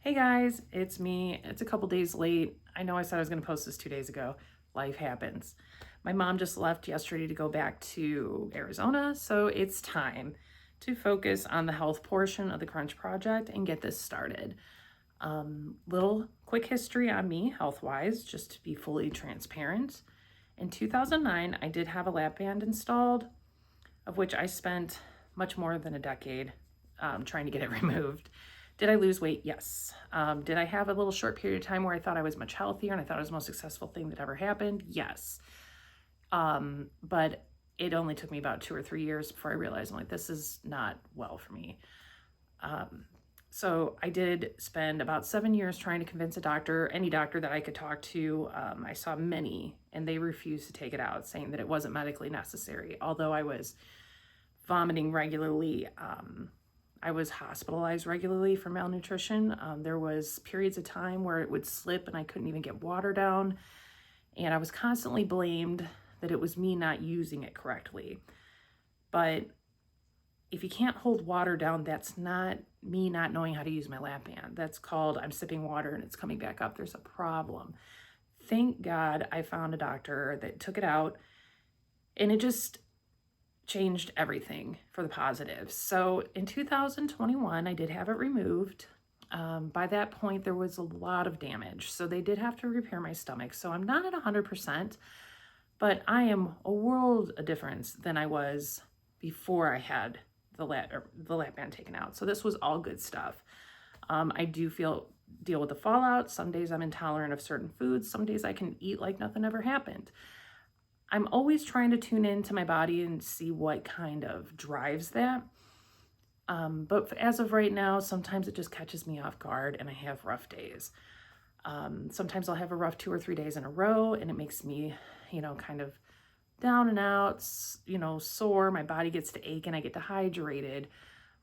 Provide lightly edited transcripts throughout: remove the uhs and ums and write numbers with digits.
Hey guys, it's me. It's a couple days late. I know I said I was going to post this 2 days ago. Life happens. My mom just left yesterday to go back to Arizona, so it's time to focus on the health portion of the Crunch Project and get this started. Little quick history on me, health-wise, just to be fully transparent. In 2009, I did have a lap band installed, of which I spent much more than a decade trying to get it removed. Did I lose weight? Yes. Did I have a little short period of time where I thought I was much healthier and I thought it was the most successful thing that ever happened? Yes. But it only took me about 2 or 3 years before I realized, I'm like, this is not well for me. So I did spend about 7 years trying to convince a doctor, any doctor that I could talk to. I saw many, and they refused to take it out, saying that it wasn't medically necessary. Although I was vomiting regularly, I was hospitalized regularly for malnutrition. There was periods of time where it would slip and I couldn't even get water down. And I was constantly blamed that it was me not using it correctly. But if you can't hold water down, that's not me not knowing how to use my lap band. That's called I'm sipping water and it's coming back up. There's a problem. Thank God I found a doctor that took it out, and it just changed everything for the positive. So in 2021, I did have it removed. By that point, there was a lot of damage. So they did have to repair my stomach. So I'm not at 100%, but I am a world of difference than I was before I had the lap band taken out. So this was all good stuff. I do deal with the fallout. Some days I'm intolerant of certain foods. Some days I can eat like nothing ever happened. I'm always trying to tune into my body and see what kind of drives that. But as of right now, sometimes it just catches me off guard and I have rough days. Sometimes I'll have a rough 2 or 3 days in a row and it makes me, kind of down and out, sore. My body gets to ache and I get dehydrated.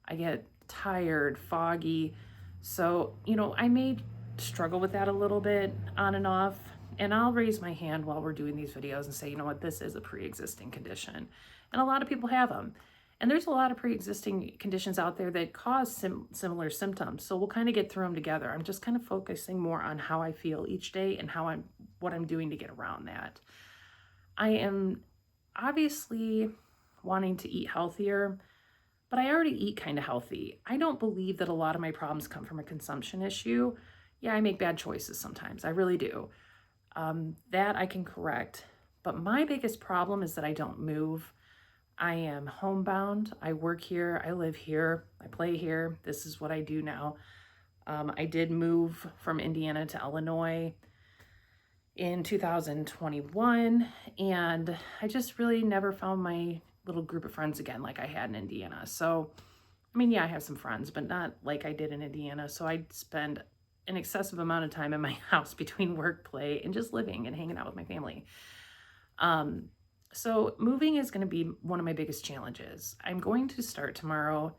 I get tired, foggy. So, I may struggle with that a little bit on and off. And I'll raise my hand while we're doing these videos and say, you know what, this is a pre-existing condition. And a lot of people have them. And there's a lot of pre-existing conditions out there that cause similar symptoms. So we'll kind of get through them together. I'm just kind of focusing more on how I feel each day and what I'm doing to get around that. I am obviously wanting to eat healthier, but I already eat kind of healthy. I don't believe that a lot of my problems come from a consumption issue. Yeah, I make bad choices sometimes. I really do. That I can correct. But my biggest problem is that I don't move. I am homebound. I work here. I live here. I play here. This is what I do now. I did move from Indiana to Illinois in 2021, and I just really never found my little group of friends again like I had in Indiana. So, I have some friends, but not like I did in Indiana. So I spend an excessive amount of time in my house between work, play, and just living and hanging out with my family. So moving is going to be one of my biggest challenges. I'm going to start tomorrow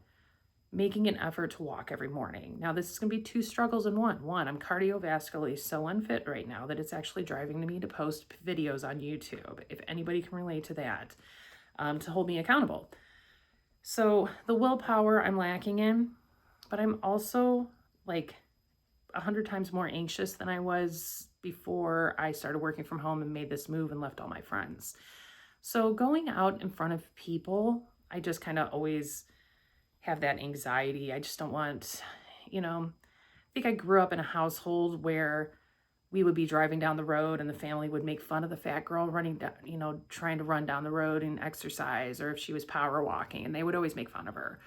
making an effort to walk every morning. Now, this is going to be two struggles in one. One, I'm cardiovascularly so unfit right now that it's actually driving me to post videos on YouTube, if anybody can relate to that, to hold me accountable. So the willpower I'm lacking in, but I'm also like 100 times more anxious than I was before I started working from home and made this move and left all my friends. So going out in front of people, I just kind of always have that anxiety. I just don't want, I think I grew up in a household where we would be driving down the road and the family would make fun of the fat girl running down, trying to run down the road and exercise, or if she was power walking, and they would always make fun of her.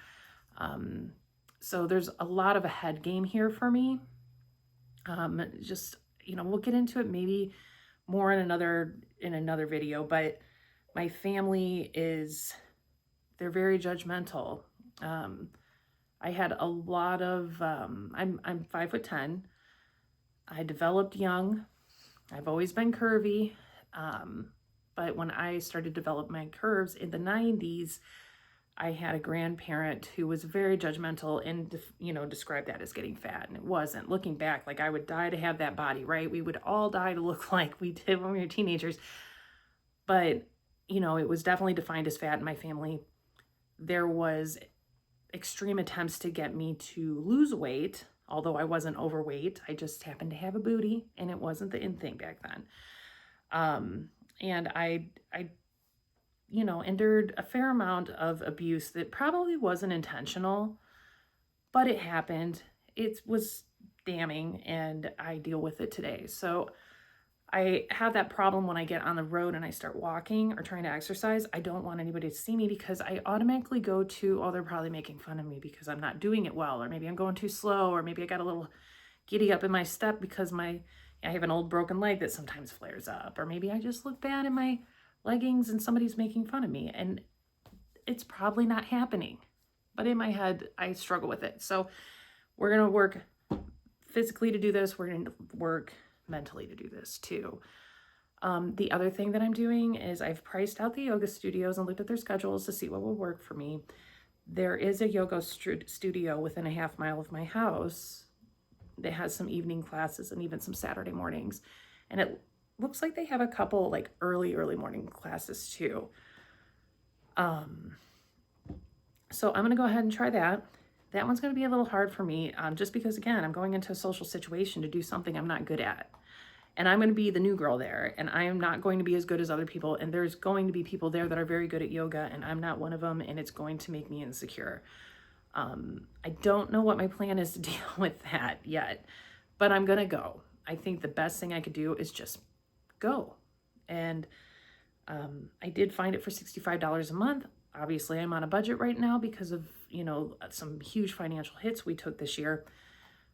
So there's a lot of a head game here for me. We'll get into it maybe more in another video, but my family they're very judgmental. I had a lot of, I'm 5'10". I developed young. I've always been curvy. But when I started to develop my curves in the 90s, I had a grandparent who was very judgmental and, described that as getting fat. And it wasn't. Looking back, like I would die to have that body, right? We would all die to look like we did when we were teenagers. But, it was definitely defined as fat in my family. There was extreme attempts to get me to lose weight although I wasn't overweight. I just happened to have a booty, and it wasn't the in thing back then. And I endured a fair amount of abuse that probably wasn't intentional, but it happened. It was damning, and I deal with it today. So I have that problem when I get on the road and I start walking or trying to exercise. I don't want anybody to see me because I automatically go to, oh, they're probably making fun of me because I'm not doing it well, or maybe I'm going too slow, or maybe I got a little giddy up in my step because I have an old broken leg that sometimes flares up, or maybe I just look bad in my leggings and somebody's making fun of me, and it's probably not happening. But in my head, I struggle with it. So we're going to work physically to do this. We're going to work mentally to do this too. The other thing that I'm doing is I've priced out the yoga studios and looked at their schedules to see what will work for me. There is a yoga studio within a half mile of my house that has some evening classes and even some Saturday mornings. And it looks like they have a couple like early morning classes too. So I'm going to go ahead and try that. That one's going to be a little hard for me, just because, again, I'm going into a social situation to do something I'm not good at. And I'm going to be the new girl there, and I am not going to be as good as other people. And there's going to be people there that are very good at yoga, and I'm not one of them, and it's going to make me insecure. I don't know what my plan is to deal with that yet, but I'm going to go. I think the best thing I could do is just go. And I did find it for $65 a month. Obviously, I'm on a budget right now because of, some huge financial hits we took this year,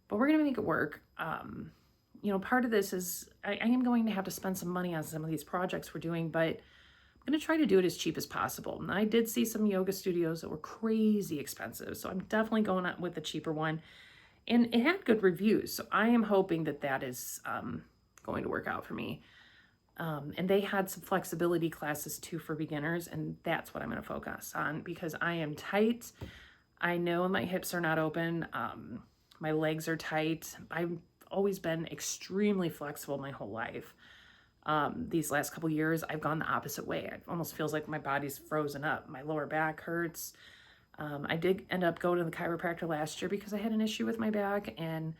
but we're going to make it work. Part of this is I am going to have to spend some money on some of these projects we're doing, but I'm going to try to do it as cheap as possible. And I did see some yoga studios that were crazy expensive, so I'm definitely going out with the cheaper one. And it had good reviews, so I am hoping that that is going to work out for me. And they had some flexibility classes too for beginners, and that's what I'm going to focus on because I am tight. I know my hips are not open. My legs are tight. I've always been extremely flexible my whole life. These last couple years, I've gone the opposite way. It almost feels like my body's frozen up. My lower back hurts. I did end up going to the chiropractor last year because I had an issue with my back, and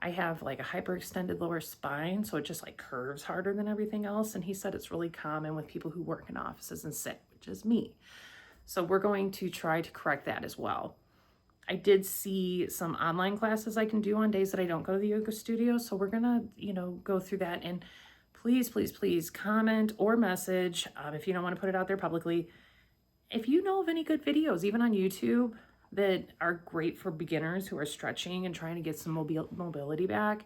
I have like a hyperextended lower spine, so it just like curves harder than everything else. And he said it's really common with people who work in offices and sit, which is me. So we're going to try to correct that as well. I did see some online classes I can do on days that I don't go to the yoga studio. So we're gonna, go through that. And please, please, please comment or message if you don't want to put it out there publicly. If you know of any good videos, even on YouTube, that are great for beginners who are stretching and trying to get some mobility back,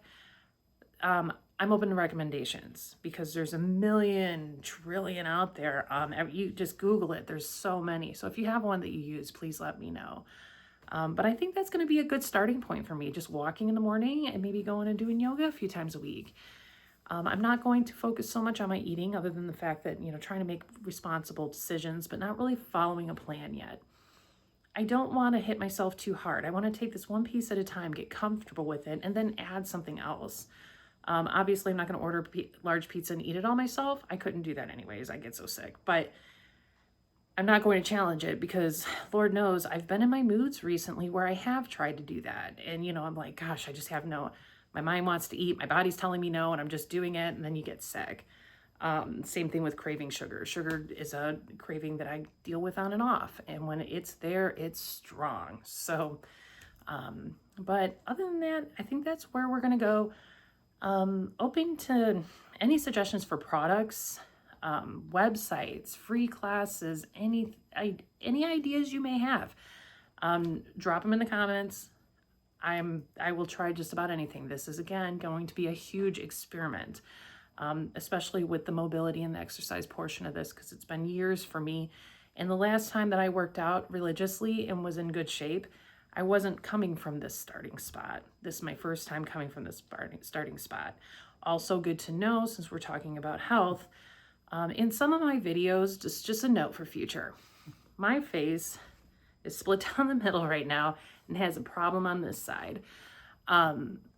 I'm open to recommendations because there's a million trillion out there. You just Google it. There's so many. So if you have one that you use, please let me know. But I think that's going to be a good starting point for me, just walking in the morning and maybe going and doing yoga a few times a week. I'm not going to focus so much on my eating other than the fact that, trying to make responsible decisions, but not really following a plan yet. I don't want to hit myself too hard. I want to take this one piece at a time, get comfortable with it, and then add something else. Obviously, I'm not going to order large pizza and eat it all myself. I couldn't do that anyways. I get so sick. But I'm not going to challenge it because Lord knows I've been in my moods recently where I have tried to do that. And, I'm like, gosh, I just have my mind wants to eat. My body's telling me no, and I'm just doing it. And then you get sick. Same thing with craving sugar. Sugar is a craving that I deal with on and off. And when it's there, it's strong. So, but other than that, I think that's where we're going to go. Open to any suggestions for products, websites, free classes, any ideas you may have. Drop them in the comments. I will try just about anything. This is, again, going to be a huge experiment. Especially with the mobility and the exercise portion of this, because it's been years for me. And the last time that I worked out religiously and was in good shape, I wasn't coming from this starting spot. This is my first time coming from this starting spot. Also good to know, since we're talking about health, in some of my videos, just a note for future, my face is split down the middle right now and has a problem on this side. I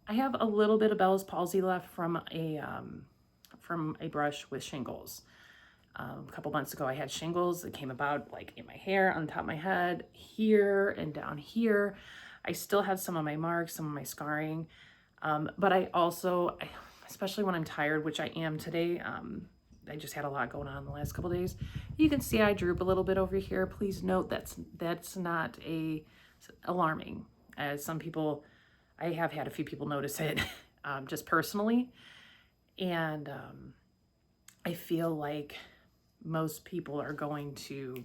have a little bit of Bell's palsy left from a brush with shingles. A couple months ago, I had shingles that came about like in my hair, on top of my head, here and down here. I still have some of my marks, some of my scarring, but especially when I'm tired, which I am today, I just had a lot going on the last couple days. You can see I droop a little bit over here. Please note that's not alarming, as some people, I have had a few people notice it just personally, and I feel like most people are going to,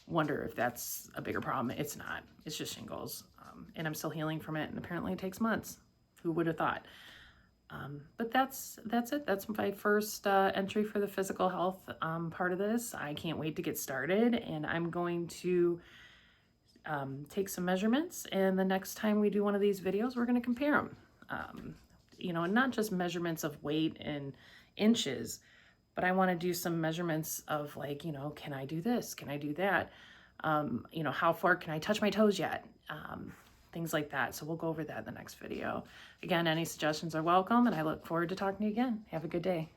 wonder if that's a bigger problem. It's not. It's just shingles, and I'm still healing from it, and apparently it takes months. Who would have thought? But that's it. That's my first entry for the physical health part of this. I can't wait to get started, and I'm going to take some measurements, and the next time we do one of these videos, we're going to compare them. And not just measurements of weight in inches, but I want to do some measurements of like, can I do this? Can I do that? How far can I touch my toes yet? Things like that. So we'll go over that in the next video. Again, any suggestions are welcome, and I look forward to talking to you again. Have a good day.